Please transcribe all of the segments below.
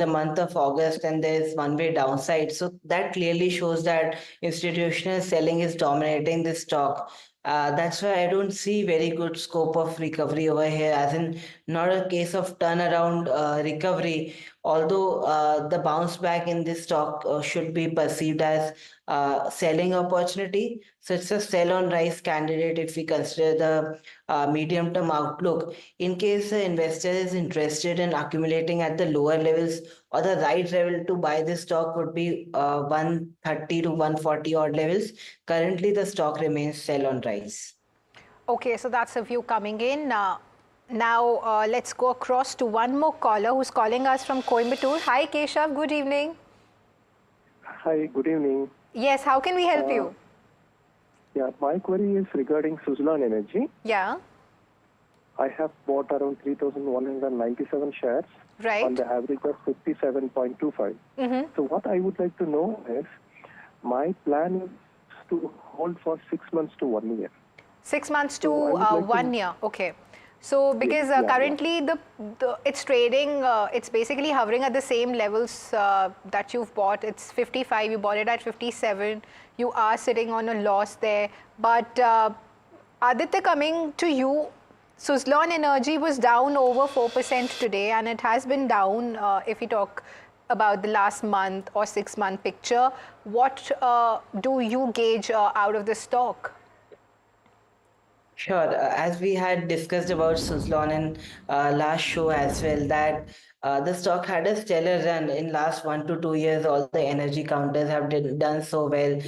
the month of August and there's one-way downside. So that clearly shows that institutional selling is dominating this stock. That's why I don't see very good scope of recovery over here, as in not a case of turnaround recovery. Although the bounce back in this stock should be perceived as selling opportunity. So it's a sell on rise candidate if we consider the medium term outlook. In case the investor is interested in accumulating at the lower levels, or the right level to buy this stock would be 130 to 140 odd levels. Currently, the stock remains sell on rise. Okay, so that's a view coming in. Now, let's go across to one more caller who's calling us from Coimbatore. Hi, Keshav. Good evening. Hi, good evening. Yes, how can we help you? Yeah, my query is regarding Suzlon Energy. Yeah. I have bought around 3,197 shares on the average of 57.25. So what I would like to know is, my plan is to hold for 6 months to 1 year. 6 months to 1 year. Okay. So because currently it's trading, it's basically hovering at the same levels that you've bought. It's 55, you bought it at 57. You are sitting on a loss there. But Aditya, coming to you, Suzlon Energy was down over 4% today, and it has been down if we talk about the last month or 6 month picture. What do you gauge out of the stock? Sure. As we had discussed about Suzlon in last show as well, that the stock had a stellar run in last 1 to 2 years. All the energy counters have done so well.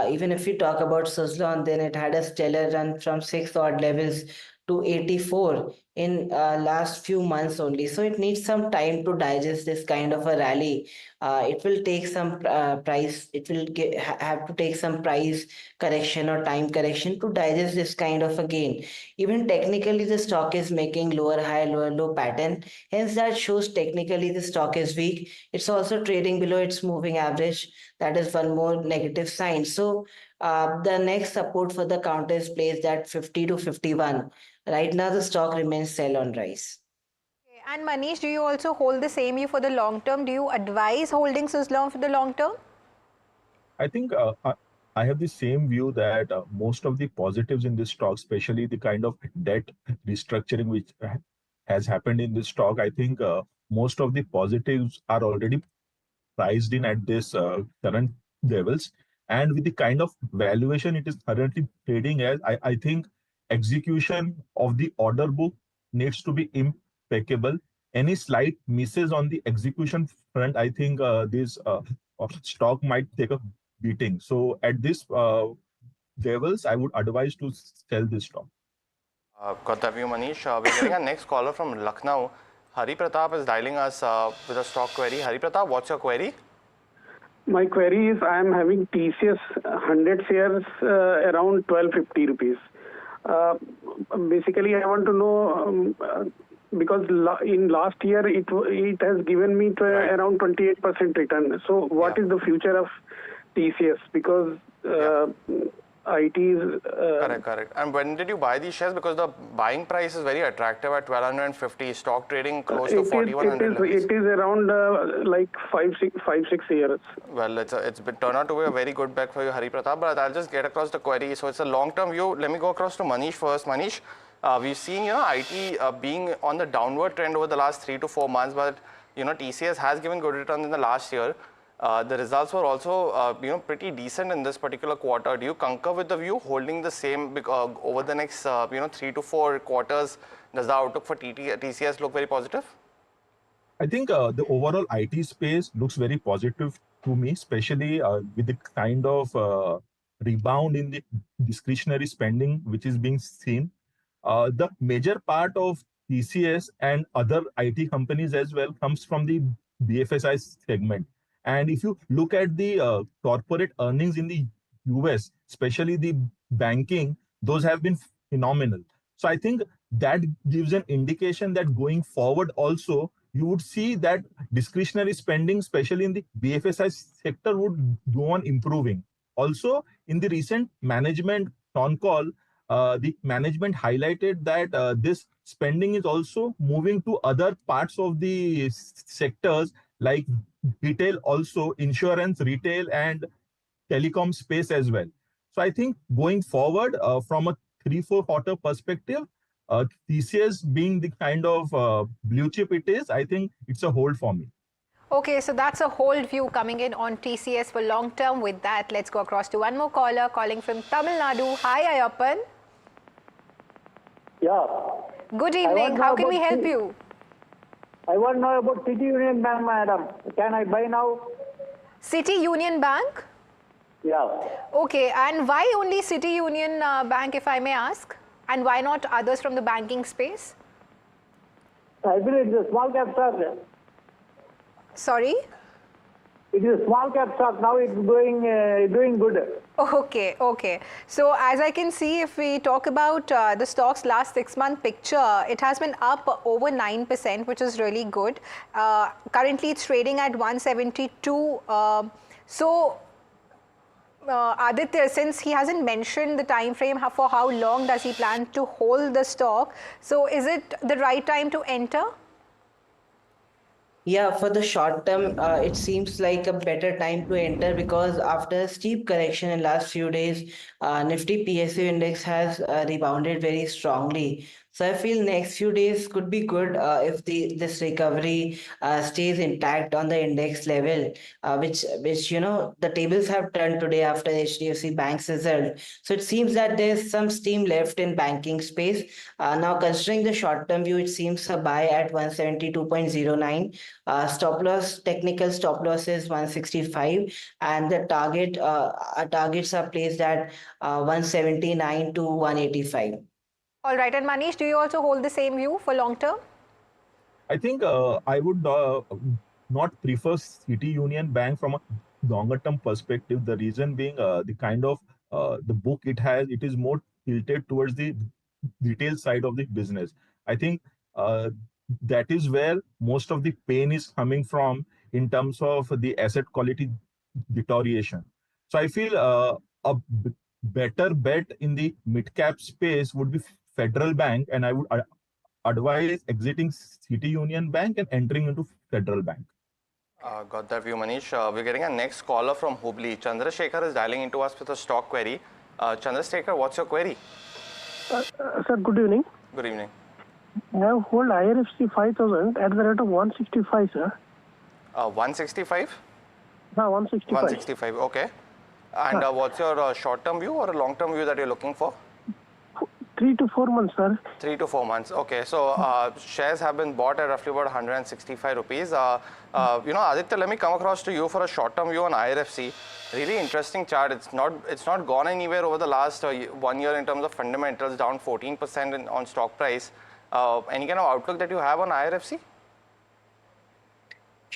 Even if we talk about Suzlon, then it had a stellar run from 6 odd levels to 84 in last few months only. So it needs some time to digest this kind of a rally. It will take some price. It will have to take some price correction or time correction to digest this kind of a gain. Even technically, the stock is making lower high, lower low pattern. Hence, that shows technically the stock is weak. It's also trading below its moving average. That is one more negative sign. So the next support for the counter is placed at 50 to 51. Right now, the stock remains sell on rise. And Manish, do you also hold the same view for the long term? Do you advise holding Suzlon for the long term? I think I have the same view that most of the positives in this stock, especially the kind of debt restructuring which has happened in this stock, I think most of the positives are already priced in at this current levels. And with the kind of valuation it is currently trading as, I think execution of the order book needs to be impeccable. Any slight misses on the execution front, I think this stock might take a beating. So at this levels, I would advise to sell this stock. Got that view, Manish. We're getting our next caller from Lucknow. Hari Pratap is dialing us with a stock query. Hari Pratap, what's your query? My query is, I am having TCS 100 shares around 1250 rupees. Basically, I want to know, because in last year it has given me around 28% return. So what is the future of TCS? Because IT is... Correct. And when did you buy these shares? Because the buying price is very attractive at 1250, stock trading close to 4100. It is around like 5-6 years. Well, it's been turned out to be a very good bet for you, Hari Pratap, but I'll just get across the query. So it's a long-term view. Let me go across to Manish first. Manish, we've seen IT being on the downward trend over the last 3 to 4 months, but TCS has given good returns in the last year. The results were also pretty decent in this particular quarter. Do you concur with the view holding the same over the next 3 to 4 quarters? Does the outlook for TCS look very positive? I think the overall IT space looks very positive to me, especially with the kind of rebound in the discretionary spending which is being seen. The major part of TCS and other IT companies as well comes from the BFSI segment. And if you look at the corporate earnings in the US, especially the banking, those have been phenomenal. So I think that gives an indication that going forward also, you would see that discretionary spending, especially in the BFSI sector, would go on improving. Also, in the recent management con call, the management highlighted that this spending is also moving to other parts of the sectors like retail also, insurance, retail, and telecom space as well. So I think going forward from a 3-4 quarter perspective, TCS being the kind of blue chip it is, I think it's a hold for me. Okay, so that's a hold view coming in on TCS for long term. With that, let's go across to one more caller calling from Tamil Nadu. Hi, Ayappan. Yeah. Good evening. How can we help you? I want to know about City Union Bank, madam. Can I buy now? City Union Bank? Yeah. Okay, and why only City Union Bank, if I may ask? And why not others from the banking space? I believe it's a small cap stock. Sorry? It is a small cap stock. Now it's doing good. Okay, okay. So as I can see, if we talk about the stock's last 6-month picture, it has been up over 9%, which is really good. Currently, it's trading at 172. Aditya, since he hasn't mentioned the time frame for how long does he plan to hold the stock, so is it the right time to enter? Yeah, for the short term, it seems like a better time to enter because after a steep correction in last few days, Nifty PSU index has rebounded very strongly. So I feel next few days could be good if this recovery stays intact on the index level, which the tables have turned today after HDFC Bank's result. So it seems that there's some steam left in banking space. Now considering the short term view, it seems a buy at 172.09. Technical stop loss is 165, and the targets are placed at 179 to 185. All right, and Manish, do you also hold the same view for long term? I think I would not prefer City Union Bank from a longer term perspective. The reason being the kind of the book it has, it is more tilted towards the retail side of the business. I think that is where most of the pain is coming from in terms of the asset quality deterioration. So I feel better bet in the mid cap space would be Federal Bank, and I would advise exiting City Union Bank and entering into Federal Bank. Got that view, Manish. We're getting a next caller from Hubli. Chandrasekhar is dialing into us with a stock query. Chandrasekhar, what's your query? Sir, good evening. Good evening. I have hold IRFC 5000 at the rate of 165, sir. 165? No, 165. 165, okay. And what's your short-term view or a long-term view that you're looking for? 3 to 4 months, sir. 3 to 4 months. Okay, so shares have been bought at roughly about 165 rupees. Aditya, let me come across to you for a short-term view on IRFC. Really interesting chart. It's not gone anywhere over the last 1 year in terms of fundamentals, down 14% on stock price. Any kind of outlook that you have on IRFC?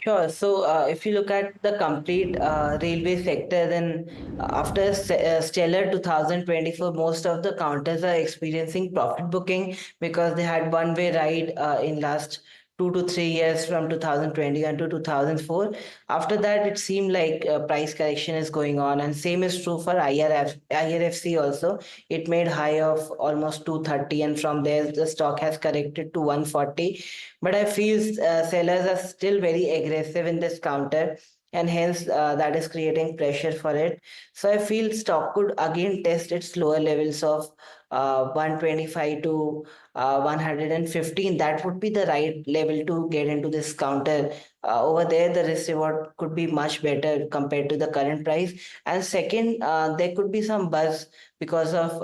Sure. So if you look at the complete railway sector, then after stellar 2024, most of the counters are experiencing profit booking because they had one-way ride in last 2 to 3 years from 2021 to 2004. After that, it seemed like price correction is going on, and same is true for IRFC also. It made high of almost 230, and from there the stock has corrected to 140. But I feel sellers are still very aggressive in this counter, and hence that is creating pressure for it. So I feel stock could again test its lower levels of 125 to 115. That would be the right level to get into this counter. Over there, the risk reward could be much better compared to the current price. And second, there could be some buzz because of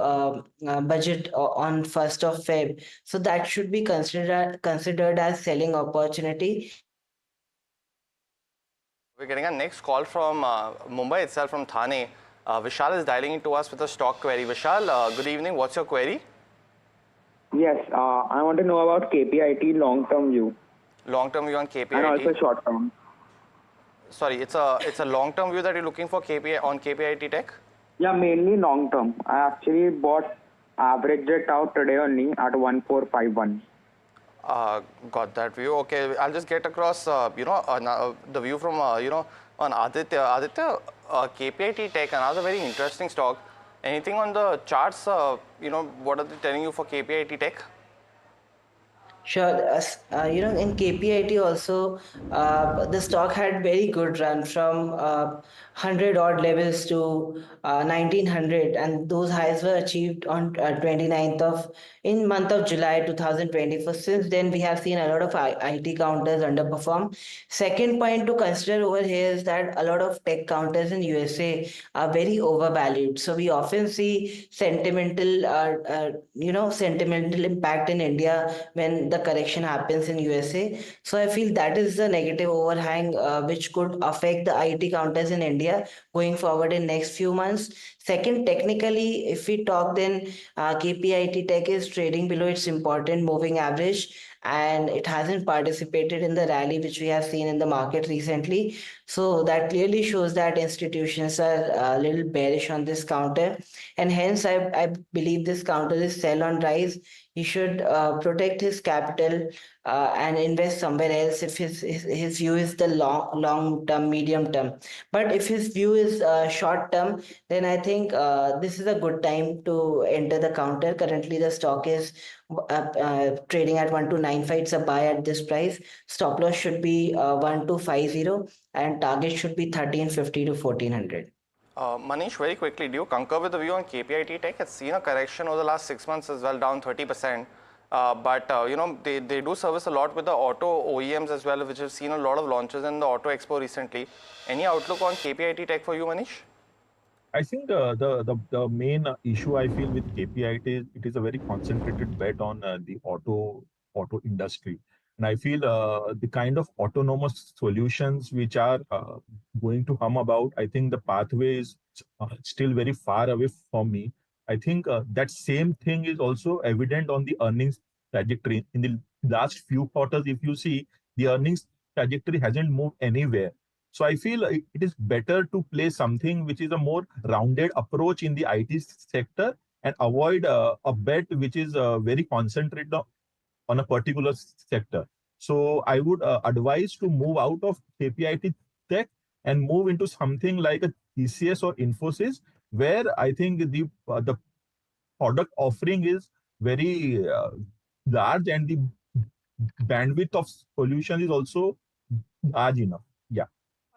budget on 1st of Feb. So that should be considered as selling opportunity. We're getting a next call from Mumbai itself, from Thane. Vishal is dialing into us with a stock query. Vishal, good evening. What's your query? Yes, I want to know about KPIT long-term view. Long-term view on KPIT. And also short-term. Sorry, it's a long-term view that you're looking for on KPIT Tech? Yeah, mainly long-term. I actually bought averaged it out today only at 1451. Got that view. Okay, I'll just get across, the view from, on Aditya. Aditya, KPIT Tech, another very interesting stock. Anything on the charts, what are they telling you for KPIT Tech? Sure. In KPIT also, the stock had very good run from 100 odd levels to 1900, and those highs were achieved on 29th of in month of July 2024. Since then, we have seen a lot of IT counters underperform. Second point to consider over here is that a lot of tech counters in USA are very overvalued. So we often see sentimental impact in India when the correction happens in USA. So I feel that is the negative overhang which could affect the IT counters in India going forward in next few months. Second, technically, if we talk, then KPIT Tech is trading below its important moving average, and it hasn't participated in the rally which we have seen in the market recently. So that clearly shows that institutions are a little bearish on this counter, and hence I believe this counter is sell on rise. He should protect his capital and invest somewhere else if his view is the long term, medium term. But if his view is short term, then I think this is a good time to enter the counter. Currently, the stock is trading at 1295. It's a buy at this price. Stop loss should be 1250, and target should be 1350 to 1400. Manish, very quickly, do you concur with the view on KPIT Tech? It's seen a correction over the last 6 months as well, down 30%. They do service a lot with the auto OEMs as well, which have seen a lot of launches in the Auto Expo recently. Any outlook on KPIT Tech for you, Manish? I think the main issue I feel with KPIT is it is a very concentrated bet on the auto industry, and I feel the kind of autonomous solutions which are going to come about. I think the pathway is still very far away from me. I think that same thing is also evident on the earnings trajectory in the last few quarters. If you see, the earnings trajectory hasn't moved anywhere. So I feel it is better to play something which is a more rounded approach in the IT sector and avoid a bet which is very concentrated on a particular sector. So I would advise to move out of KPIT Tech and move into something like a TCS or Infosys, where I think the product offering is very large and the bandwidth of solution is also large enough. Yeah.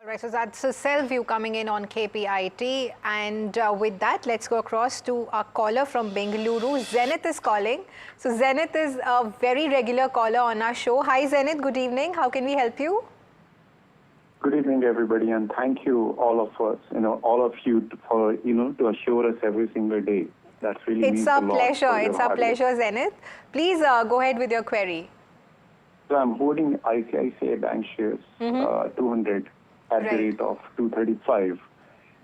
All right, so that's a sell view coming in on KPIT. And with that, let's go across to our caller from Bengaluru. Zenith is calling. So Zenith is a very regular caller on our show. Hi, Zenith. Good evening. How can we help you? Good evening, everybody, and thank you, all of us, all of you, for to assure us every single day. That's really it's a pleasure. It's a pleasure, Zenith. Please go ahead with your query. So I'm holding ICICI Bank shares, 200 at the rate of 235,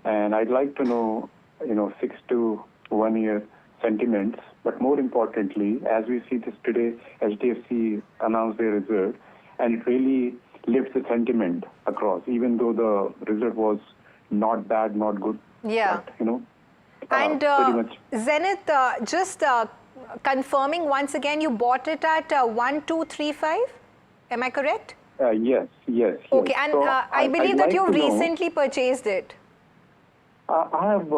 and I'd like to know, 6 to 1 year sentiments. But more importantly, as we see this today, HDFC announced their result, and it really lifts the sentiment across, even though the result was not bad, not good. Yeah. But, and Zenith, just confirming once again, you bought it at 1235. Am I correct? Yes. Okay, and so I believe that you recently purchased it. I have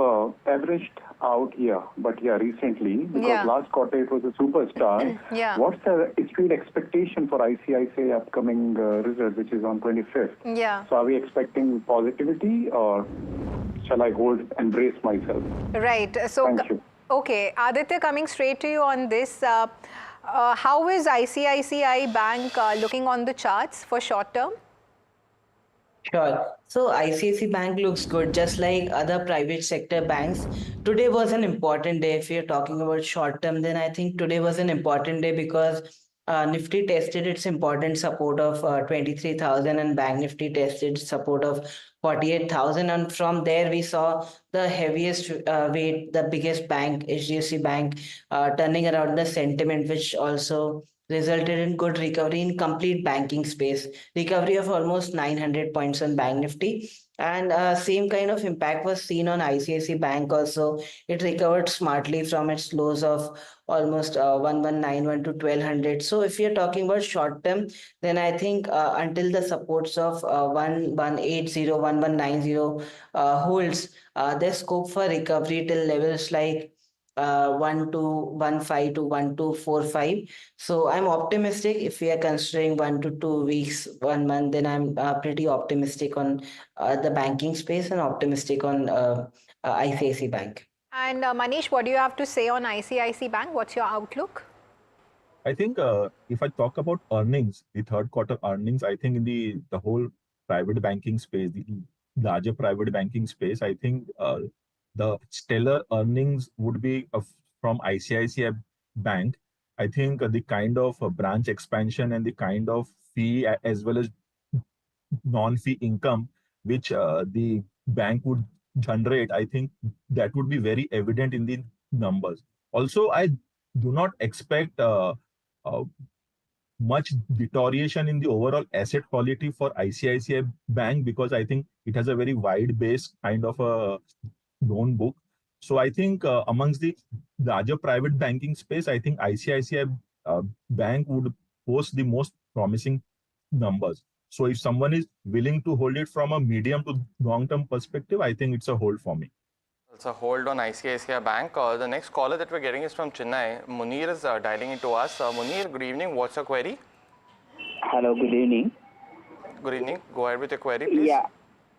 averaged out, but recently, because last quarter it was a superstar. What's the street expectation for ICICI upcoming result, which is on 25th? So are we expecting positivity, or shall I and brace myself? Right. So, thank you. Okay, Aditya, coming straight to you on this. How is ICICI Bank looking on the charts for short term? Sure. So ICICI Bank looks good, just like other private sector banks. Today was an important day. If you're talking about short term, then I think today was an important day because Nifty tested its important support of 23,000 and Bank Nifty tested support of 48,000. And from there, we saw the heaviest weight, the biggest bank, HDFC Bank, turning around the sentiment, which also resulted in good recovery in complete banking space, recovery of almost 900 points on Bank Nifty. And same kind of impact was seen on ICICI Bank also. It recovered smartly from its lows of almost 1191 to 1200. So if you're talking about short term, then I think until the supports of 1180, 1190 holds, there's scope for recovery till levels like 1215 to 1245. So I'm optimistic. If we are considering 1 to 2 weeks, 1 month, then I'm pretty optimistic on the banking space and optimistic on ICICI Bank. And Manish, what do you have to say on ICICI Bank? What's your outlook? I think if I talk about earnings, the third quarter earnings, I think in the whole private banking space, the larger private banking space, I think the stellar earnings would be from ICICI Bank. I think the kind of branch expansion and the kind of fee as well as non-fee income which the bank would generate, I think that would be very evident in the numbers. Also, I do not expect much deterioration in the overall asset quality for ICICI Bank because I think it has a very wide base kind of a loan book. So I think amongst the larger private banking space, I think ICICI Bank would post the most promising numbers. So if someone is willing to hold it from a medium to long-term perspective, I think it's a hold for me. It's a hold on ICICI Bank. The next caller that we're getting is from Chennai. Munir is dialing into us. Munir, good evening. What's your query? Hello, good evening. Good evening. Go ahead with your query, please.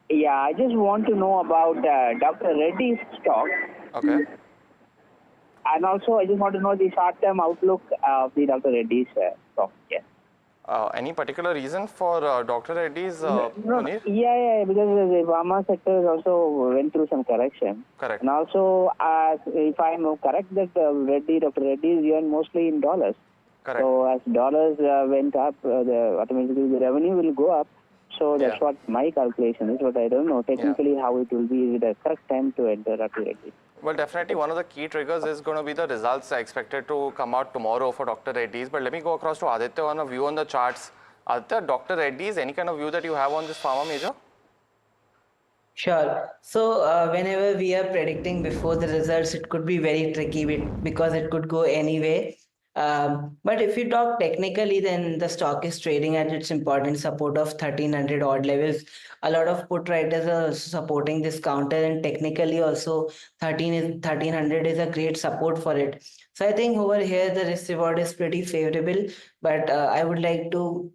Yeah. I just want to know about Dr. Reddy's stock. Okay. And also, I just want to know the short-term outlook of the Dr. Reddy's stock. Yeah. Any particular reason for Dr. Reddy's, Munir? Yeah, because the pharma sector has also went through some correction. Correct. And also, if I'm correct, that Dr. Reddy is earned mostly in dollars. Correct. So as dollars went up, automatically the revenue will go up. So that's what my calculation is, but I don't know technically how it will be. Is it a correct time to enter Dr. Reddy? Well, definitely one of the key triggers is going to be the results expected to come out tomorrow for Dr. Reddy's. But let me go across to Aditya on a view on the charts. Aditya, Dr. Reddy's, any kind of view that you have on this pharma major? Sure. So whenever we are predicting before the results, it could be very tricky because it could go anyway. But if you talk technically, then the stock is trading at its important support of 1300 odd levels. A lot of put writers are also supporting this counter, and technically also 1300 is a great support for it. So I think over here the risk reward is pretty favorable, but I would like to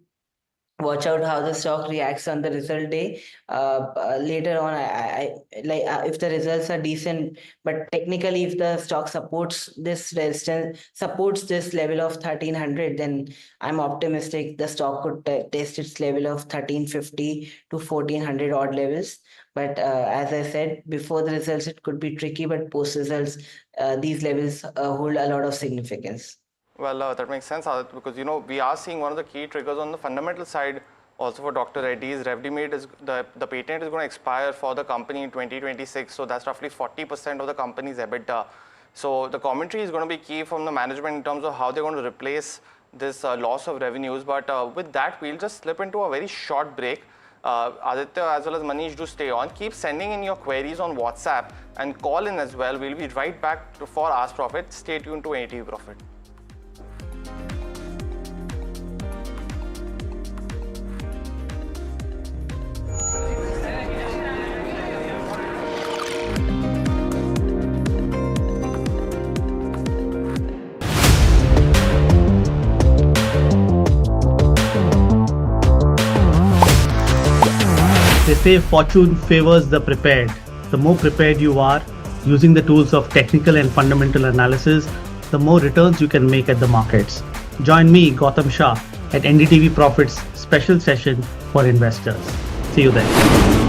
watch out how the stock reacts on the result day. Later on, if the results are decent, but technically if the stock supports this resistance, supports this level of 1300, then I'm optimistic the stock could test its level of 1350 to 1400 odd levels. But as I said, before the results, it could be tricky, but post results, these levels hold a lot of significance. Well, that makes sense, Aditya, because we are seeing one of the key triggers on the fundamental side also for Dr. Reddy's. Revlimid is the patent is going to expire for the company in 2026, so that's roughly 40% of the company's EBITDA. So the commentary is going to be key from the management in terms of how they're going to replace this loss of revenues. But with that, we'll just slip into a very short break. Aditya as well as Manish, do stay on. Keep sending in your queries on WhatsApp and call in as well. We'll be right back for Ask Profit. Stay tuned to NDTV Profit. They say fortune favors the prepared. The more prepared you are using the tools of technical and fundamental analysis, the more returns you can make at the markets. Join me, Gautam Shah, at NDTV Profit's special session for investors. See you there.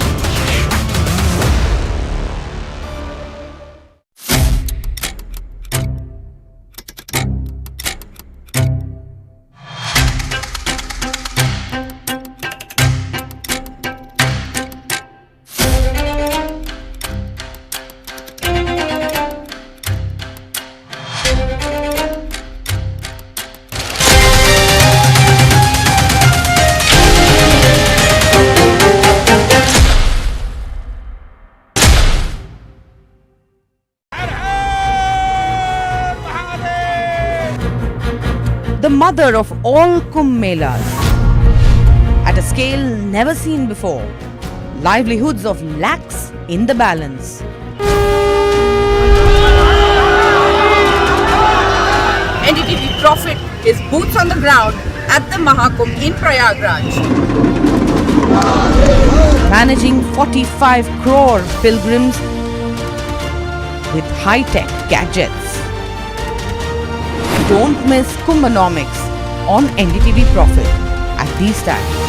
The mother of all Kumbh Melas, at a scale never seen before, livelihoods of lakhs in the balance. Profit is boots on the ground at the Mahakumbh in Prayagraj. Managing 45 crore pilgrims with high-tech gadgets. Don't miss Kumbhanomics on NDTV Profit at these times.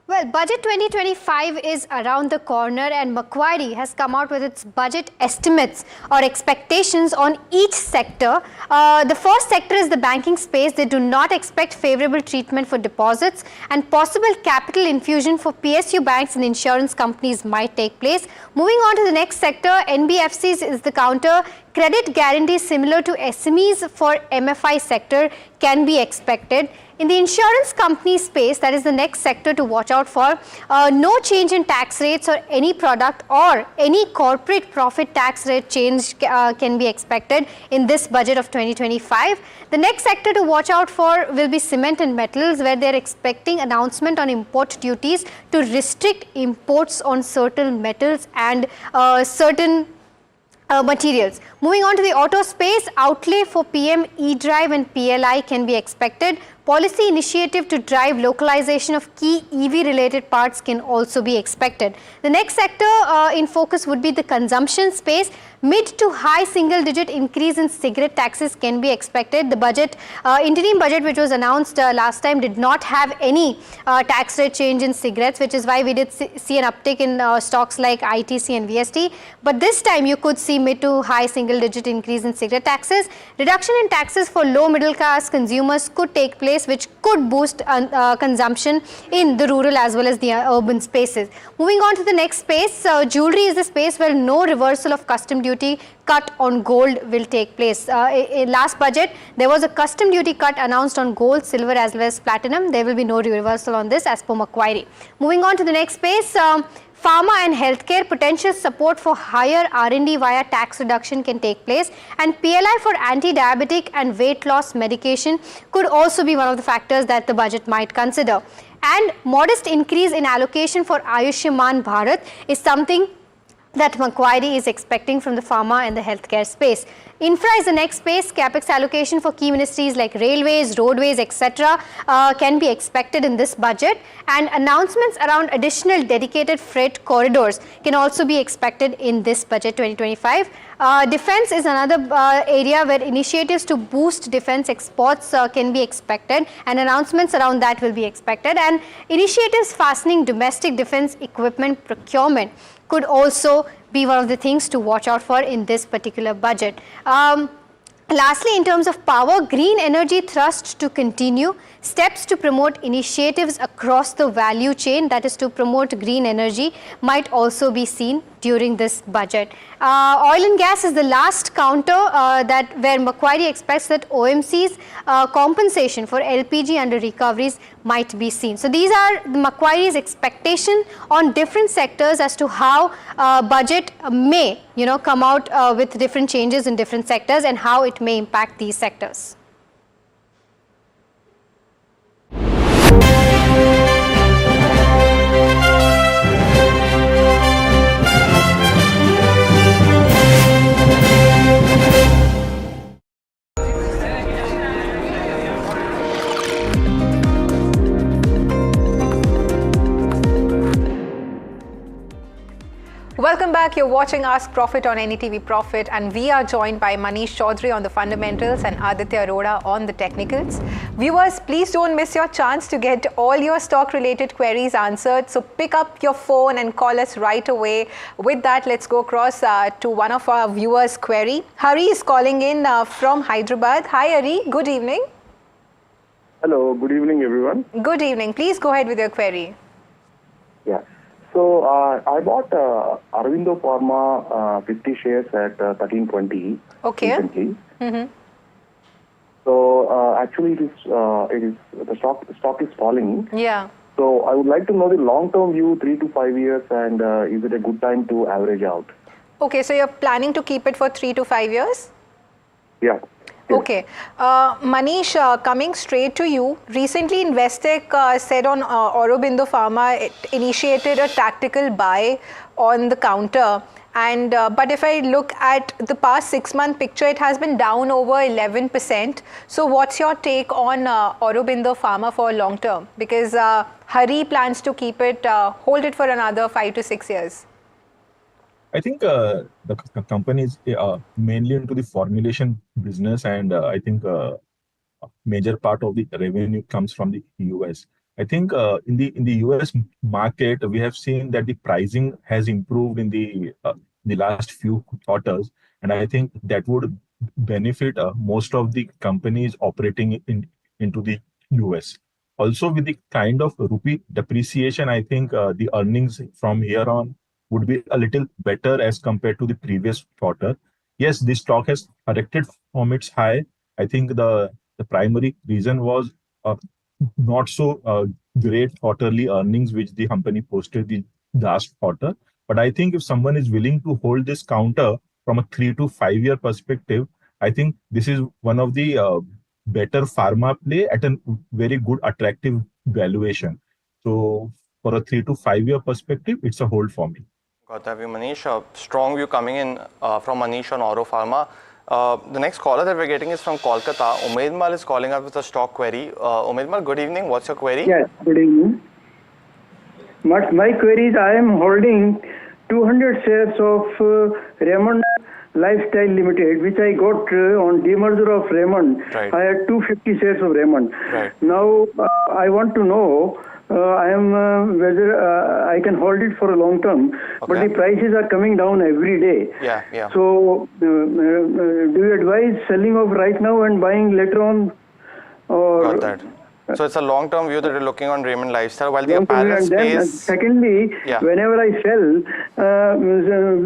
Well, Budget 2025 is around the corner and Macquarie has come out with its budget estimates or expectations on each sector. The first sector is the banking space. They do not expect favorable treatment for deposits and possible capital infusion for PSU banks and insurance companies might take place. Moving on to the next sector, NBFCs is the counter. Credit guarantees similar to SMEs for MFI sector can be expected. In the insurance company space, that is the next sector to watch out for, no change in tax rates or any product or any corporate profit tax rate change can be expected in this budget of 2025. The next sector to watch out for will be cement and metals, where they are expecting announcement on import duties to restrict imports on certain metals and certain materials. Moving on to the auto space, outlay for PM E-Drive and PLI can be expected. Policy initiative to drive localization of key EV related parts can also be expected. The next sector in focus would be the consumption space. Mid to high single digit increase in cigarette taxes can be expected. The budget, interim budget which was announced last time did not have any tax rate change in cigarettes, which is why we did see an uptick in stocks like ITC and VST. But this time you could see mid to high single digit increase in cigarette taxes. Reduction in taxes for low middle class consumers could take place, which could boost consumption in the rural as well as the urban spaces. Moving on to the next space, jewelry is the space where no reversal of custom duty cut on gold will take place. In last budget, there was a custom duty cut announced on gold, silver as well as platinum. There will be no reversal on this as per Macquarie. Moving on to the next space, pharma and healthcare, potential support for higher R&D via tax reduction can take place, and PLI for anti-diabetic and weight loss medication could also be one of the factors that the budget might consider. And modest increase in allocation for Ayushman Bharat is something that Macquarie is expecting from the pharma and the healthcare space. Infra is the next space. Capex allocation for key ministries like railways, roadways, etc. Can be expected in this budget, and announcements around additional dedicated freight corridors can also be expected in this budget 2025. Defense is another area where initiatives to boost defense exports can be expected, and announcements around that will be expected, and initiatives fastening domestic defense equipment procurement could also be one of the things to watch out for in this particular budget. Lastly, in terms of power, green energy thrust to continue. Steps to promote initiatives across the value chain, that is to promote green energy, might also be seen during this budget. Oil and gas is the last counter where Macquarie expects that OMC's compensation for LPG under recoveries might be seen. So these are Macquarie's expectation on different sectors as to how budget may come out with different changes in different sectors and how it may impact these sectors. Welcome back. You're watching Ask Profit on NDTV Profit, and we are joined by Manish Chaudhary on the fundamentals and Aditya Arora on the technicals. Viewers, please don't miss your chance to get all your stock related queries answered. So pick up your phone and call us right away. With that, let's go across to one of our viewers' query. Hari is calling in from Hyderabad. Hi Hari, good evening. Hello, good evening everyone. Good evening. Please go ahead with your query. Yeah. So I bought Aurobindo Pharma 50 shares at 1320 recently. Mm-hmm. So actually, the stock is falling. Yeah. So I would like to know the long-term view, 3 to 5 years, and is it a good time to average out? Okay, so you're planning to keep it for 3 to 5 years? Yeah. Okay. Manish, coming straight to you, recently Investec said on Aurobindo Pharma it initiated a tactical buy on the counter, And but if I look at the past 6-month picture, it has been down over 11%. So what's your take on Aurobindo Pharma for long term? Because Hari plans to keep it, hold it for another 5 to 6 years. I think the company is mainly into the formulation business, and I think a major part of the revenue comes from the US. I think in the US market, we have seen that the pricing has improved in the last few quarters, and I think that would benefit most of the companies operating into the US. Also, with the kind of rupee depreciation, I think the earnings from here on would be a little better as compared to the previous quarter. Yes, the stock has corrected from its high. I think the primary reason was not so great quarterly earnings which the company posted the last quarter. But I think if someone is willing to hold this counter from a 3 to 5 year perspective, I think this is one of the better pharma play at a very good attractive valuation. So for a 3 to 5 year perspective, it's a hold for me. Got that view, Manish. Strong view coming in from Manish on Auro Pharma. The next caller that we're getting is from Kolkata. Umedmal is calling up with a stock query. Umedmal, good evening. What's your query? Yes, good evening. My query is I am holding 200 shares of Raymond Lifestyle Limited, which I got on demerger of Raymond. Right. I had 250 shares of Raymond. Right. Now I want to know whether I can hold it for a long term, but the prices are coming down every day. Yeah. So do you advise selling off right now and buying later on? Or got that. So it's a long-term view that you're looking on Raymond Lifestyle, while the apparel space. Secondly, whenever I sell,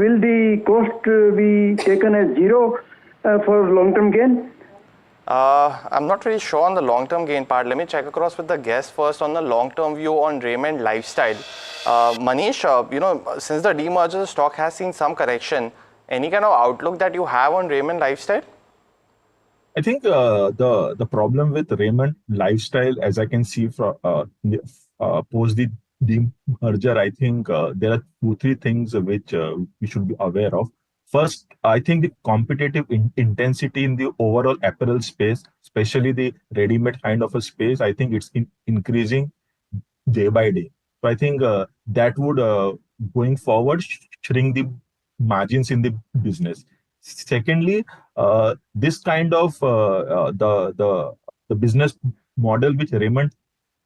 will the cost be taken as zero for long-term gain? I'm not really sure on the long-term gain part. Let me check across with the guest first on the long-term view on Raymond Lifestyle. Manish, since the demerger, the stock has seen some correction. Any kind of outlook that you have on Raymond Lifestyle? I think the problem with Raymond Lifestyle, as I can see from post the demerger, I think there are 2-3 things which we should be aware of. First, I think the competitive intensity in the overall apparel space, especially the ready-made kind of a space, I think it's increasing day by day. So I think that would, going forward, shrink the margins in the business. Secondly, this kind of the business model which Raymond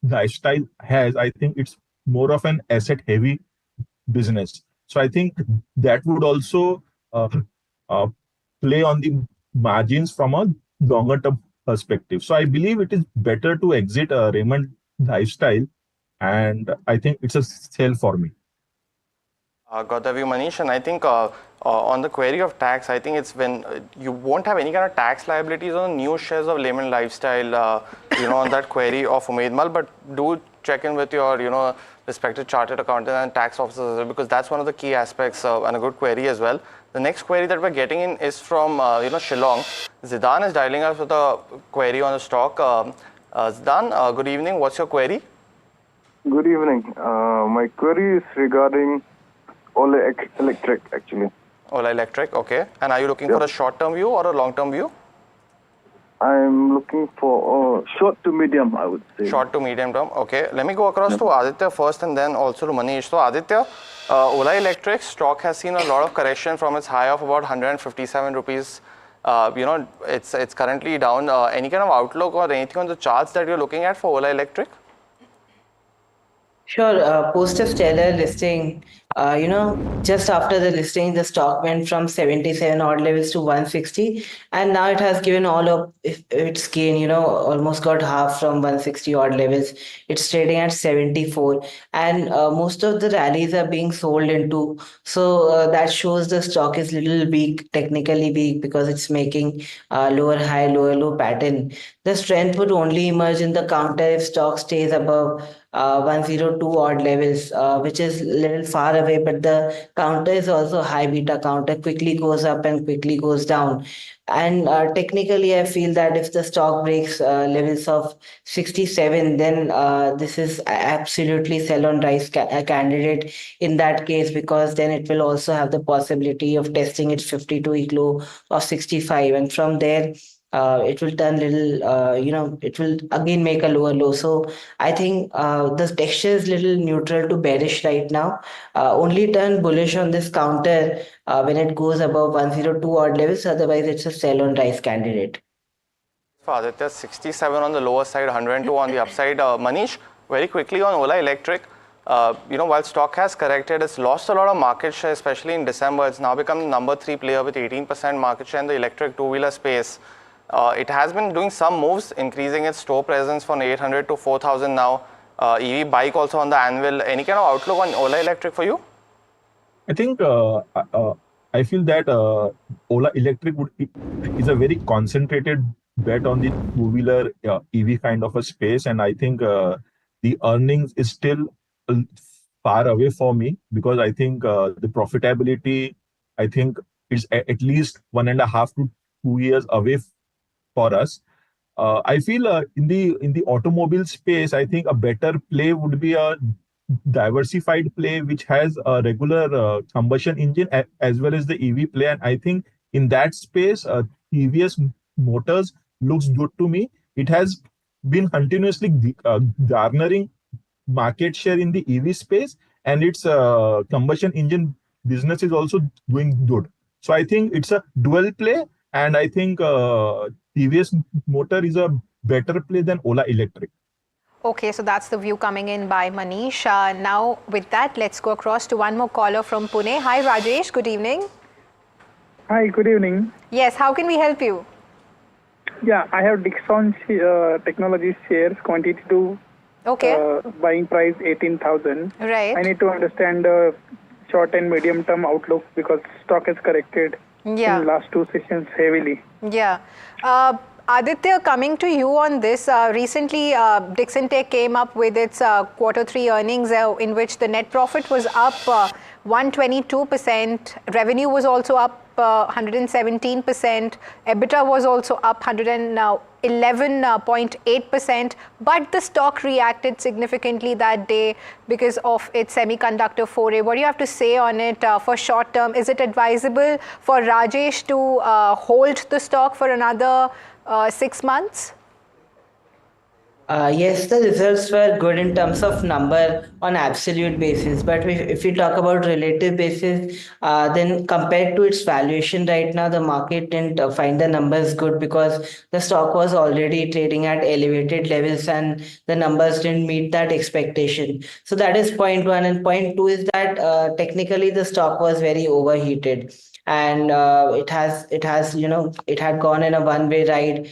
Lifestyle has, I think it's more of an asset-heavy business. So I think that would also play on the margins from a longer term perspective. So I believe it is better to exit Raymond Lifestyle, and I think it's a sell for me. Got the view, Manish. And I think on the query of tax, I think it's when you won't have any kind of tax liabilities on new shares of Raymond Lifestyle, on that query of Umedmal, but do check in with your, respective chartered accountant and tax officers, because that's one of the key aspects and a good query as well. The next query that we're getting in is from, Shillong. Zidan is dialing us with a query on the stock. Zidan, good evening. What's your query? Good evening. My query is regarding Ola Electric, actually. Ola Electric, okay. And are you looking for a short-term view or a long-term view? I'm looking for short to medium, I would say. Short to medium term, okay. Let me go across to Aditya first and then also to Manish. So Aditya, Ola Electric stock has seen a lot of correction from its high of about 157 rupees. It's currently down. Any kind of outlook or anything on the charts that you're looking at for Ola Electric? Sure. Post a stellar listing, just after the listing, the stock went from 77 odd levels to 160, and now it has given all of its gain, almost got half from 160 odd levels. It's trading at 74, and most of the rallies are being sold into. So that shows the stock is little weak, technically weak, because it's making lower high, lower low pattern. The strength would only emerge in the counter if stock stays above 102 odd levels, which is a little far away, but the counter is also high beta counter, quickly goes up and quickly goes down. And technically, I feel that if the stock breaks levels of 67, then this is absolutely sell on rise candidate in that case, because then it will also have the possibility of testing its 52-week low of 65. And from there, it will turn little, it will again make a lower low. So I think the texture is little neutral to bearish right now. Only turn bullish on this counter when it goes above 102 odd levels. Otherwise, it's a sell on rise candidate. For Aditya, 67 on the lower side, 102 on the upside. Manish, very quickly on Ola Electric. While stock has corrected, it's lost a lot of market share, especially in December. It's now become the number 3 player with 18% market share in the electric two-wheeler space. It has been doing some moves, increasing its store presence from 800 to 4,000 now. EV bike also on the anvil. Any kind of outlook on Ola Electric for you? I think I feel that Ola Electric is a very concentrated bet on the two-wheeler EV kind of a space, and I think the earnings is still far away for me, because I think the profitability, I think, is at least 1.5 to 2 years away for us. I feel in the automobile space, I think a better play would be a diversified play which has a regular combustion engine as well as the EV play. And I think in that space, TVS Motors looks good to me. It has been continuously garnering market share in the EV space, and its combustion engine business is also doing good. So I think it's a dual play, and I think TVS Motor is a better play than Ola Electric. Okay, so that's the view coming in by Manish. Now, with that, let's go across to one more caller from Pune. Hi, Rajesh. Good evening. Hi, good evening. Yes, how can we help you? Yeah, I have Dixon Technologies shares, quantity to buying price 18,000. Right. I need to understand the short and medium term outlook because stock has corrected in the last 2 sessions heavily. Yeah. Aditya, coming to you on this, recently Dixon Tech came up with its Q3 earnings in which the net profit was up 122%, revenue was also up 117%, EBITDA was also up 111.8%, but the stock reacted significantly that day because of its semiconductor foray. What do you have to say on it for short term? Is it advisable for Rajesh to hold the stock for another 6 months? Yes, the results were good in terms of number on absolute basis. But if we talk about relative basis, then compared to its valuation right now, the market didn't find the numbers good because the stock was already trading at elevated levels and the numbers didn't meet that expectation. So that is point one. And point two is that technically the stock was very overheated. And it had gone in a one-way ride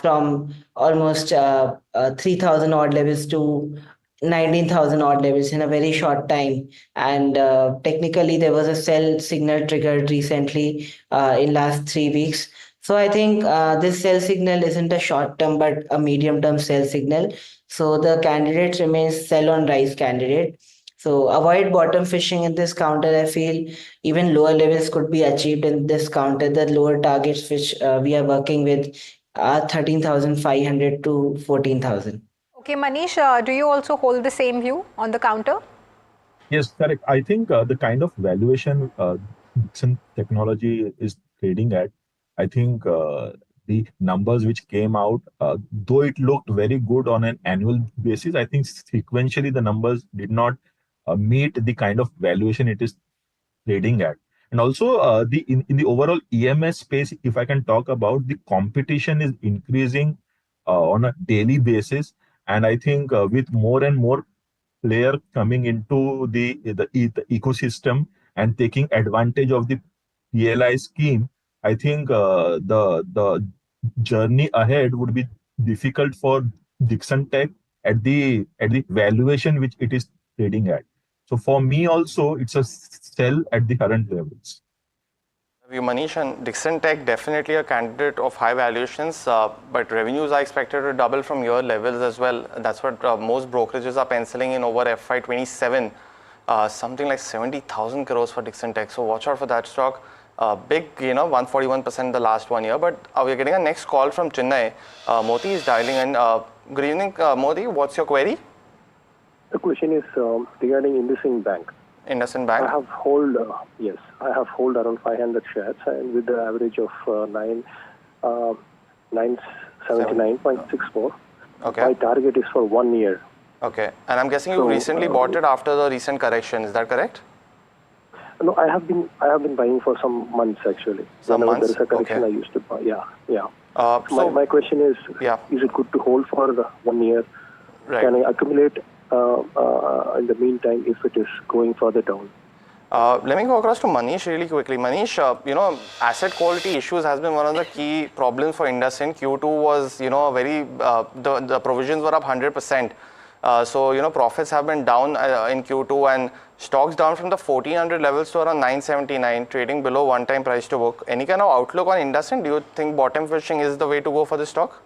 from almost 3,000 odd levels to 19,000 odd levels in a very short time. And technically, there was a sell signal triggered recently in last 3 weeks. So I think this sell signal isn't a short term but a medium term sell signal. So the candidate remains sell on rise candidate. So avoid bottom fishing in this counter. I feel even lower levels could be achieved in this counter. The lower targets which we are working with are 13,500 to 14,000. Okay, Manish, do you also hold the same view on the counter? Yes, correct. I think the kind of valuation Dixon Technology is trading at, I think the numbers which came out, though it looked very good on an annual basis, I think sequentially the numbers did not meet the kind of valuation it is trading at. And also in the overall EMS space, if I can talk about, the competition is increasing on a daily basis. And I think with more and more player coming into the ecosystem and taking advantage of the PLI scheme, I think the journey ahead would be difficult for Dixon Tech at the valuation which it is trading at. So for me also, it's a sell at the current levels. Manish, and Dixon Tech definitely a candidate of high valuations, but revenues are expected to double from year levels as well. That's what most brokerages are penciling in over FY27, something like 70,000 crores for Dixon Tech. So watch out for that stock. Big, 141% the last 1 year. But we're getting a next call from Chennai. Moti is dialing in. Good evening, Moti. What's your query? The question is regarding IndusInd Bank. IndusInd Bank? I have hold around 500 shares and with the average of 979.64. Okay. My target is for 1 year. Okay. And I'm guessing you recently bought it after the recent correction. Is that correct? No, I have been buying for some months actually. Whenever there is a correction, I used to buy. Yeah. My question is, is it good to hold for 1 year? Right. Can I accumulate in the meantime if it is going further down? Let me go across to Manish really quickly. Manish, asset quality issues has been one of the key problems for IndusInd. Q2 was, very, the provisions were up 100%. So, profits have been down in Q2 and stocks down from the 1400 levels to around 979, trading below one-time price to book. Any kind of outlook on IndusInd? Do you think bottom fishing is the way to go for this stock?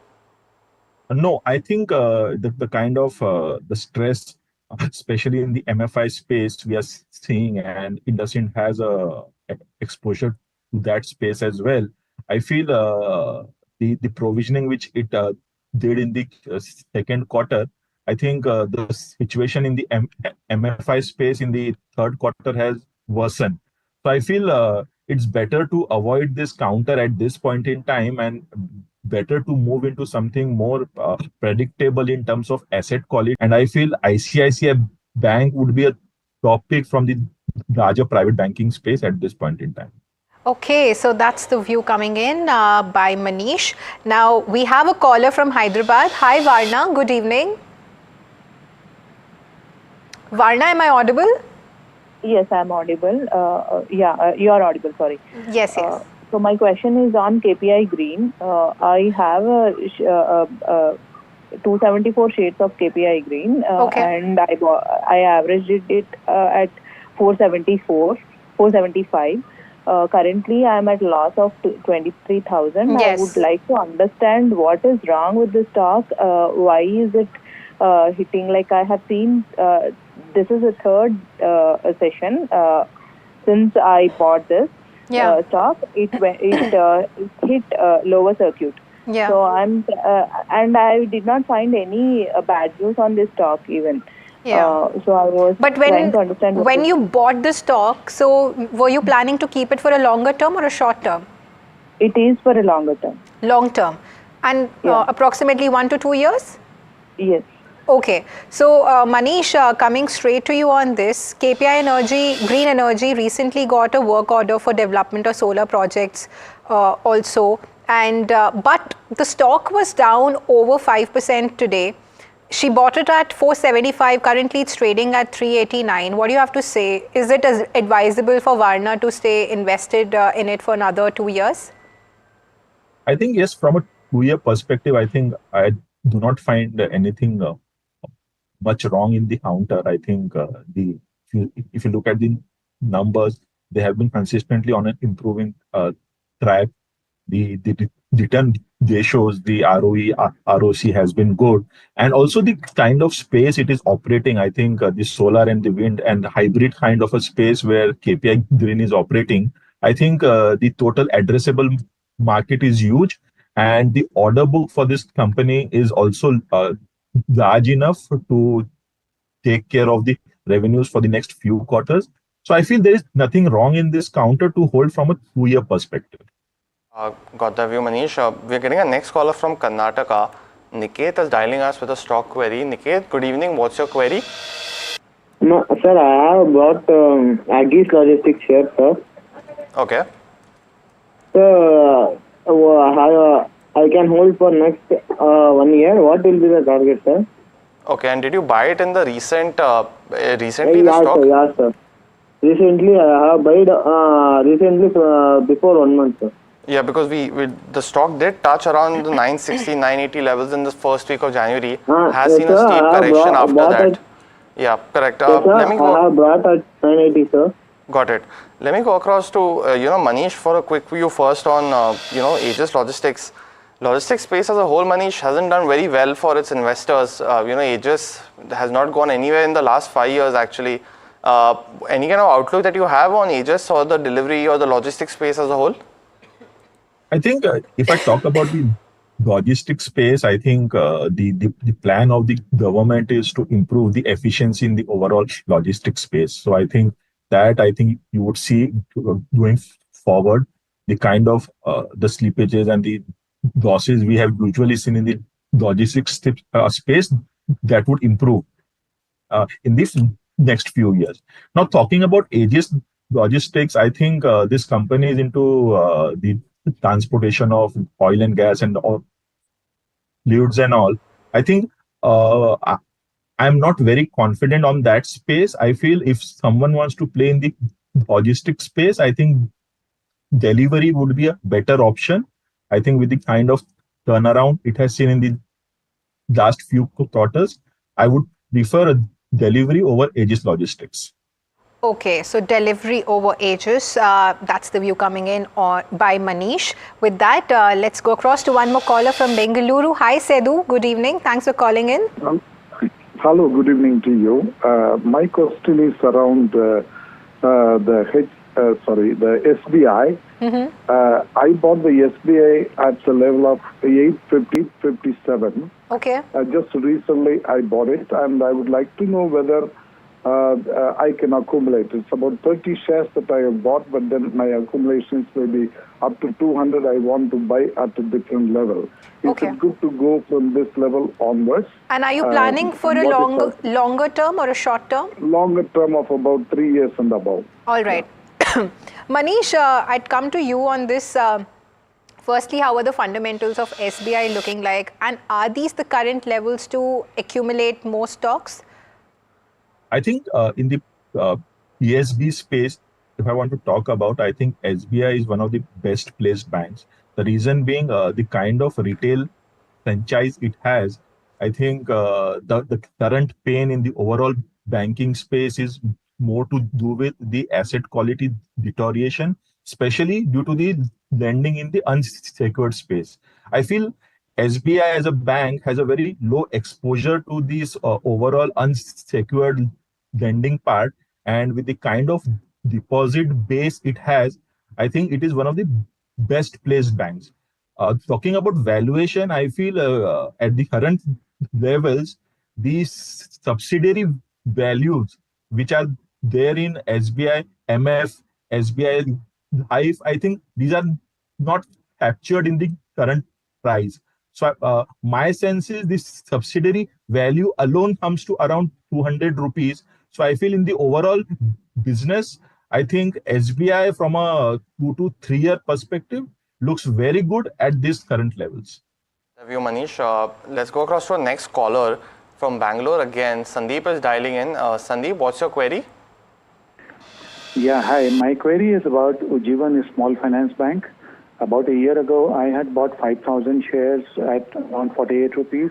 No, I think the kind of the stress, especially in the MFI space, we are seeing, and IndusInd has a exposure to that space as well. I feel the provisioning which it did in the second quarter, I think the situation in the MFI space in the third quarter has worsened. So I feel it's better to avoid this counter at this point in time and better to move into something more predictable in terms of asset quality. And I feel ICICI Bank would be a top pick from the larger private banking space at this point in time. Okay, so that's the view coming in by Manish. Now we have a caller from Hyderabad. Hi Varna, good evening. Varna, am I audible? Yes, I'm audible. You are audible, sorry. Yes. So my question is on KPI Green. I have 274 shares of KPI Green, and I averaged it at 475. Currently, I am at loss of 23,000. Yes. I would like to understand what is wrong with the stock. Why is it hitting? Like I have seen, this is the third session since I bought this. Stock, it hit lower circuit. Yeah. So and I did not find any bad news on this stock even. Yeah. So I was trying to understand. When you bought the stock, so were you planning to keep it for a longer term or a short term? It is for a longer term. Long term, and approximately 1 to 2 years. Yes. Okay, so Manish, coming straight to you on this, KPI Green Energy recently got a work order for development of solar projects also, and but the stock was down over 5% today. She bought it at 475, currently it's trading at 389. What do you have to say? Is it advisable for Varna to stay invested in it for another 2 years? I think yes, from a 2-year perspective, I think I do not find anything much wrong in the counter. I think if you look at the numbers, they have been consistently on an improving track. The return ratios, the ROE, ROC has been good, and also the kind of space it is operating. I think the solar and the wind and hybrid kind of a space where KPI Green is operating. I think the total addressable market is huge, and the order book for this company is also large enough to take care of the revenues for the next few quarters. So I feel there is nothing wrong in this counter to hold from a 2-year perspective. Got the view, Manish. We're getting a next caller from Karnataka. Niket is dialing us with a stock query. Niket, good evening. What's your query? No, sir, I have bought Aegis Logistics share, sir. Okay. So, I can hold for next 1 year. What will be the target, sir? Okay, and did you buy it in the recently the stock? Sir, yes, sir. Recently, I have bought before 1 month, sir. Yeah, because the stock did touch around the 960, 980 levels in the first week of January. Has seen a steep correction after that. Yeah, correct. Yes, sir, I have bought at 980, sir. Got it. Let me go across to Manish for a quick view first on Aegis Logistics. Logistics space as a whole, Manish, hasn't done very well for its investors. Aegis has not gone anywhere in the last 5 years actually. Any kind of outlook that you have on Aegis or the delivery or the logistics space as a whole? I think if I talk about the logistics space, I think the plan of the government is to improve the efficiency in the overall logistics space. So I think you would see going forward the kind of the slippages and the losses we have usually seen in the logistics space that would improve in this next few years. Now, talking about Aegis Logistics, I think this company is into the transportation of oil and gas and all fluids and all. I think I'm not very confident on that space. I feel if someone wants to play in the logistics space, I think delivery would be a better option. I think with the kind of turnaround it has seen in the last few quarters, I would prefer delivery over Aegis Logistics. Okay, so delivery over Aegis, that's the view coming in by Manish. With that, let's go across to one more caller from Bengaluru. Hi, Sedu. Good evening. Thanks for calling in. Hello, good evening to you. My question is around the SBI. I bought the SBI at the level of 850.57. Okay. Just recently I bought it, and I would like to know whether I can accumulate. It's about 30 shares that I have bought, but then my accumulations may be up to 200. I want to buy at a different level. Is it good to go from this level onwards? And are you planning for a longer term or a short term? Longer term of about 3 years and above. All right. Manish, I'd come to you on this. Firstly, how are the fundamentals of SBI looking like? And are these the current levels to accumulate more stocks? I think in the ESB space, if I want to talk about, I think SBI is one of the best placed banks. The reason being the kind of retail franchise it has. I think the current pain in the overall banking space is more to do with the asset quality deterioration, especially due to the lending in the unsecured space. I feel SBI as a bank has a very low exposure to this overall unsecured lending part, and with the kind of deposit base it has, I think it is one of the best placed banks. Talking about valuation, I feel at the current levels, these subsidiary values which are there in SBI, MF, SBI Life, I think these are not captured in the current price. So my sense is this subsidiary value alone comes to around 200 rupees. So I feel in the overall business, I think SBI from a 2 to 3 year perspective looks very good at these current levels. Thank you, Manish. Let's go across to our next caller from Bangalore again. Sandeep is dialing in. Sandeep, what's your query? Yeah, hi. My query is about Ujjivan, a small finance bank. About a year ago, I had bought 5,000 shares at around 48 rupees.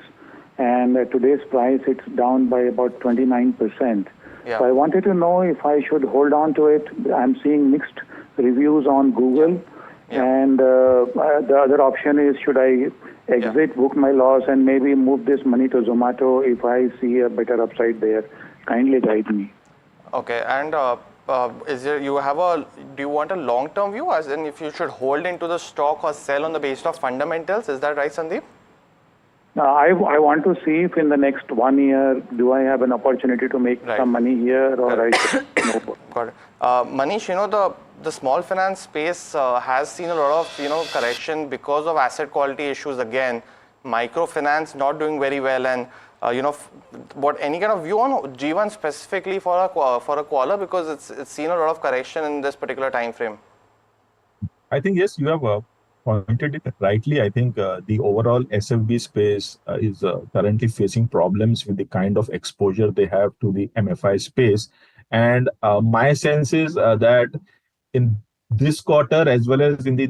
And at today's price, it's down by about 29%. Yeah. So I wanted to know if I should hold on to it. I'm seeing mixed reviews on Google. Yeah. And the other option is, should I exit, book my loss, and maybe move this money to Zomato if I see a better upside there? Kindly guide me. Okay. And do you want a long-term view, as in if you should hold into the stock or sell on the basis of fundamentals? Is that right, Sandeep? I want to see if in the next 1 year, do I have an opportunity to make some money here, or I should move. Got it. Manish, the small finance space has seen a lot of correction because of asset quality issues again. Microfinance not doing very well, and any kind of view on Ujjivan specifically for a caller, because it's seen a lot of correction in this particular time frame. I think yes, you have pointed it rightly. I think the overall SFB space is currently facing problems with the kind of exposure they have to the MFI space. And my sense is that in this quarter as well as in the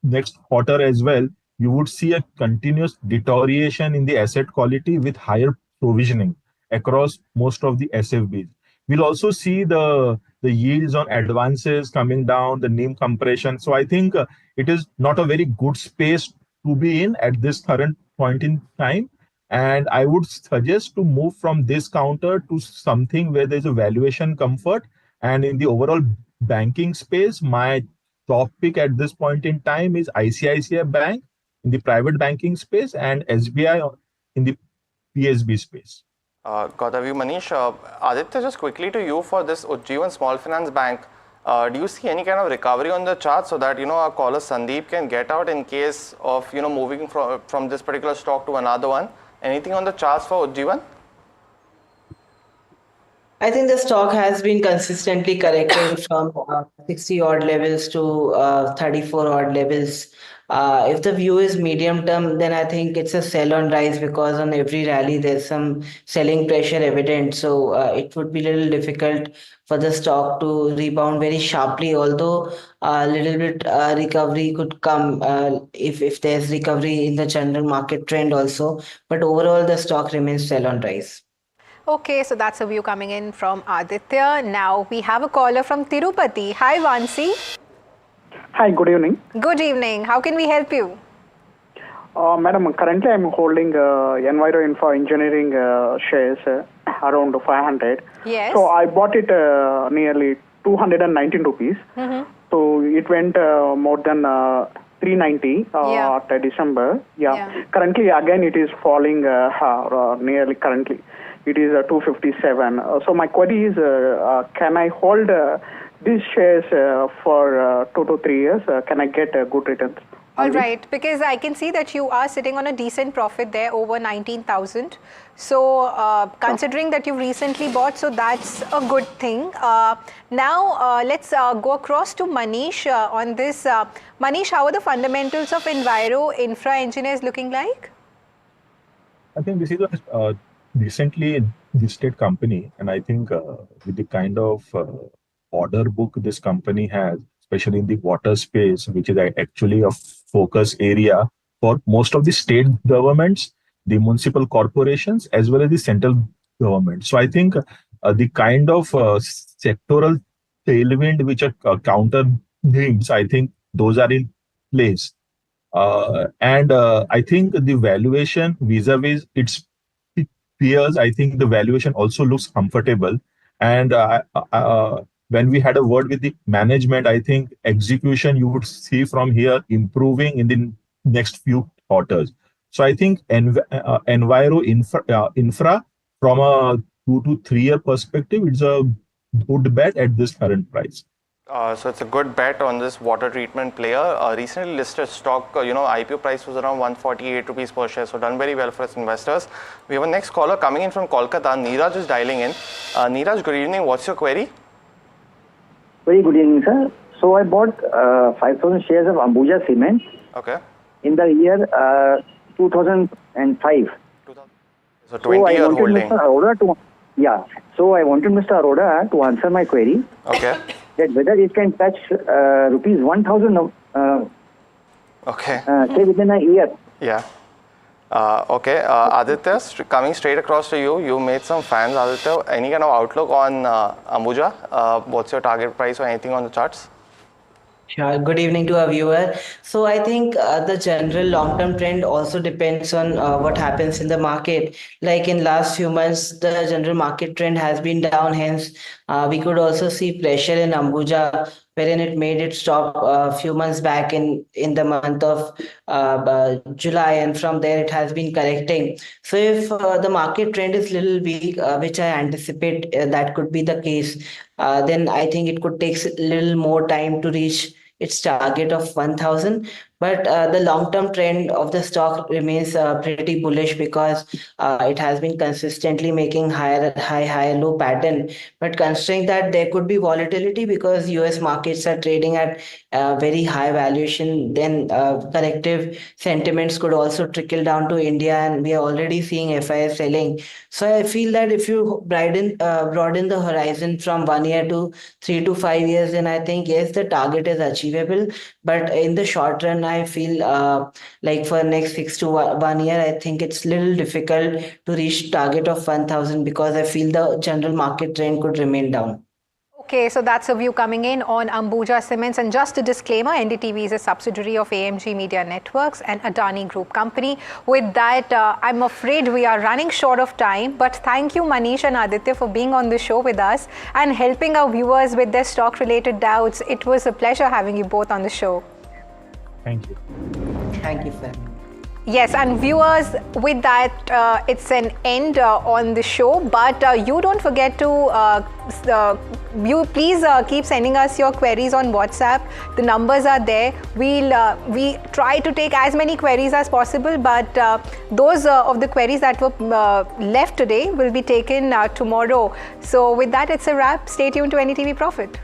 next quarter as well, you would see a continuous deterioration in the asset quality with higher provisioning across most of the SFBs. We'll also see the the yields on advances coming down, the NIM compression. So I think it is not a very good space to be in at this current point in time. And I would suggest to move from this counter to something where there's a valuation comfort. And in the overall banking space, my top pick at this point in time is ICICI Bank in the private banking space and SBI in the PSB space. Got a view, Manish. Aditya, just quickly to you for this Ujjivan Small Finance Bank. Do you see any kind of recovery on the chart so that our caller Sandeep can get out in case of moving from this particular stock to another one? Anything on the charts for Ujjivan? I think the stock has been consistently correcting from 60 odd levels to 34 odd levels. If the view is medium term, then I think it's a sell on rise because on every rally there's some selling pressure evident. So it would be a little difficult for the stock to rebound very sharply, although a little bit recovery could come if there's recovery in the general market trend also. But overall, the stock remains sell on rise. Okay, so that's a view coming in from Aditya. Now we have a caller from Tirupati. Hi, Vansi. Hi, good evening. Good evening. How can we help you? Madam, currently I'm holding Enviro Infra Engineering shares around 500. Yes. So I bought it nearly 219 rupees. So it went more than 390 at December. Currently, again, it is falling nearly currently. It is 257. So my query is, can I hold these shares for 2 to 3 years? Can I get good returns? All right, because I can see that you are sitting on a decent profit there, over 19,000. So considering that you recently bought, so that's a good thing. Now let's go across to Manish on this. Manish, how are the fundamentals of Enviro Infra Engineers looking like? I think this is a recently listed company, and I think with the kind of order book this company has, especially in the water space, which is actually a focus area for most of the state governments, the municipal corporations, as well as the central government. So I think the kind of sectoral tailwind which are counter names, I think those are in place. And I think the valuation vis-a-vis its peers, I think the valuation also looks comfortable. And when we had a word with the management, I think execution you would see from here improving in the next few quarters. So I think Enviro Infra from a 2 to 3 year perspective, it's a good bet at this current price. So it's a good bet on this water treatment player. Recently listed stock, IPO price was around 148 rupees per share. So done very well for its investors. We have a next caller coming in from Kolkata. Neeraj is dialing in. Neeraj, good evening. What's your query? Very good evening, sir. So I bought 5,000 shares of Ambuja Cement. Okay. In the year 2005. So 20 year holding. Mr. Arora So I wanted Mr. Arora to answer my query. Okay. That whether it can touch rupees 1,000 say within a year. Yeah. Okay. Aditya, coming straight across to you. You made some fans, Aditya. Any kind of outlook on Ambuja? What's your target price or anything on the charts? Sure. Good evening to our viewer. So I think the general long-term trend also depends on what happens in the market. Like in last few months, the general market trend has been down. Hence, we could also see pressure in Ambuja, wherein it made it stop a few months back in the month of July, and from there it has been correcting. So if the market trend is little weak, which I anticipate that could be the case, then I think it could take a little more time to reach its target of 1,000. But the long-term trend of the stock remains pretty bullish because it has been consistently making high, low pattern. But considering that there could be volatility because US markets are trading at very high valuation, then corrective sentiments could also trickle down to India, and we are already seeing FIS selling. So I feel that if you broaden the horizon from 1 year to 3 to 5 years, then I think yes, the target is achievable. But in the short run, I feel like for next 6 to 1 year, I think it's little difficult to reach target of 1,000 because I feel the general market trend could remain down. Okay, so that's a view coming in on Ambuja Cements. And just a disclaimer, NDTV is a subsidiary of AMG Media Networks, an Adani Group company. With that, I'm afraid we are running short of time. But thank you, Manish and Aditya, for being on the show with us and helping our viewers with their stock-related doubts. It was a pleasure having you both on the show. Thank you. Thank you, sir. Yes, and viewers, with that, it's an end on the show. But you don't forget to, you please keep sending us your queries on WhatsApp. The numbers are there. We try to take as many queries as possible, but those of the queries that were left today will be taken tomorrow. So with that, it's a wrap. Stay tuned to NDTV Profit.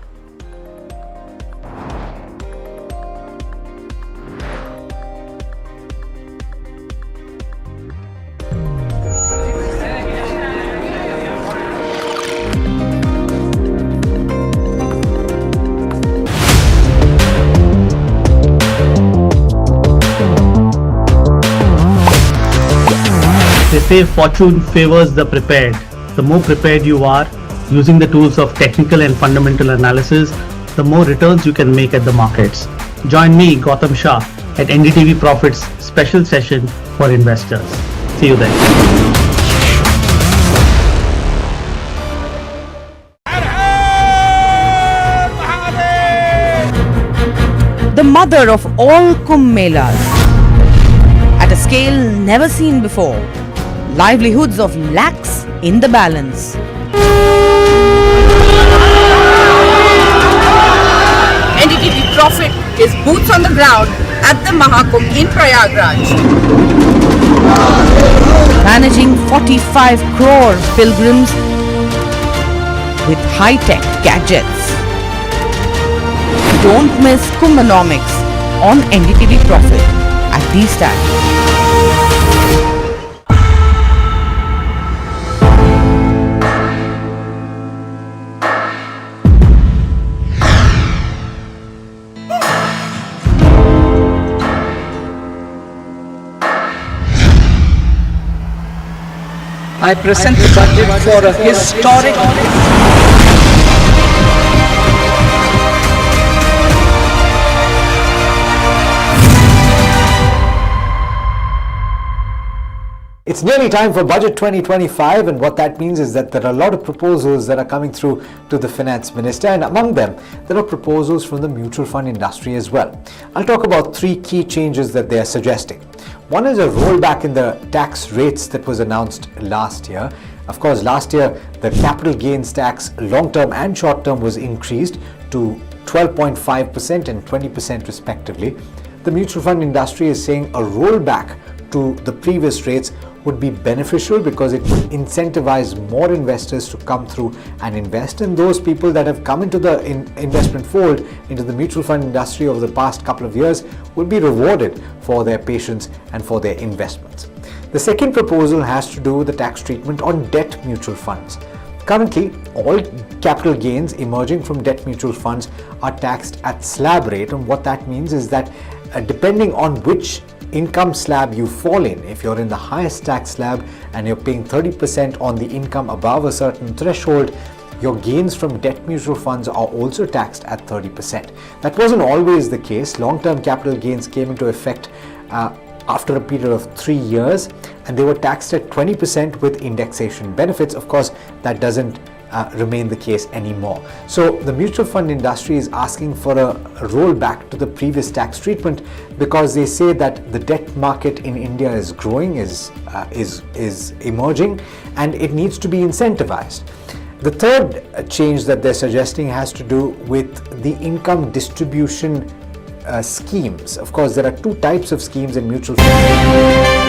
They say fortune favors the prepared. The more prepared you are, using the tools of technical and fundamental analysis, the more returns you can make at the markets. Join me, Gautam Shah, at NDTV Profit's special session for investors. See you there. The mother of all Kumbh Melas, at a scale never seen before, livelihoods of lakhs in the balance. NDTV Profit is boots on the ground at the Mahakumbh in Prayagraj. Managing 45 crore pilgrims with high-tech gadgets. Don't miss Kumbhanomics on NDTV Profit at these times. I present the budget for a historic It's nearly time for Budget 2025, and what that means is that there are a lot of proposals that are coming through to the Finance Minister, and among them, there are proposals from the mutual fund industry as well. I'll talk about three key changes that they are suggesting. One is a rollback in the tax rates that was announced last year. Of course, last year, the capital gains tax, long-term and short-term, was increased to 12.5% and 20% respectively. The mutual fund industry is saying a rollback to the previous rates would be beneficial because it would incentivize more investors to come through and invest, and those people that have come into the investment fold into the mutual fund industry over the past couple of years will be rewarded for their patience and for their investments. The second proposal has to do with the tax treatment on debt mutual funds. Currently, all capital gains emerging from debt mutual funds are taxed at slab rate, and what that means is that depending on which income slab you fall in, if you're in the highest tax slab and you're paying 30% on the income above a certain threshold, your gains from debt mutual funds are also taxed at 30%. That wasn't always the case. Long-term capital gains came into effect after a period of 3 years, and they were taxed at 20% with indexation benefits. Of course, that doesn't remain the case anymore. So the mutual fund industry is asking for a rollback to the previous tax treatment because they say that the debt market in India is growing, is emerging, and it needs to be incentivized. The third change that they're suggesting has to do with the income distribution schemes. Of course, there are two types of schemes in mutual funds.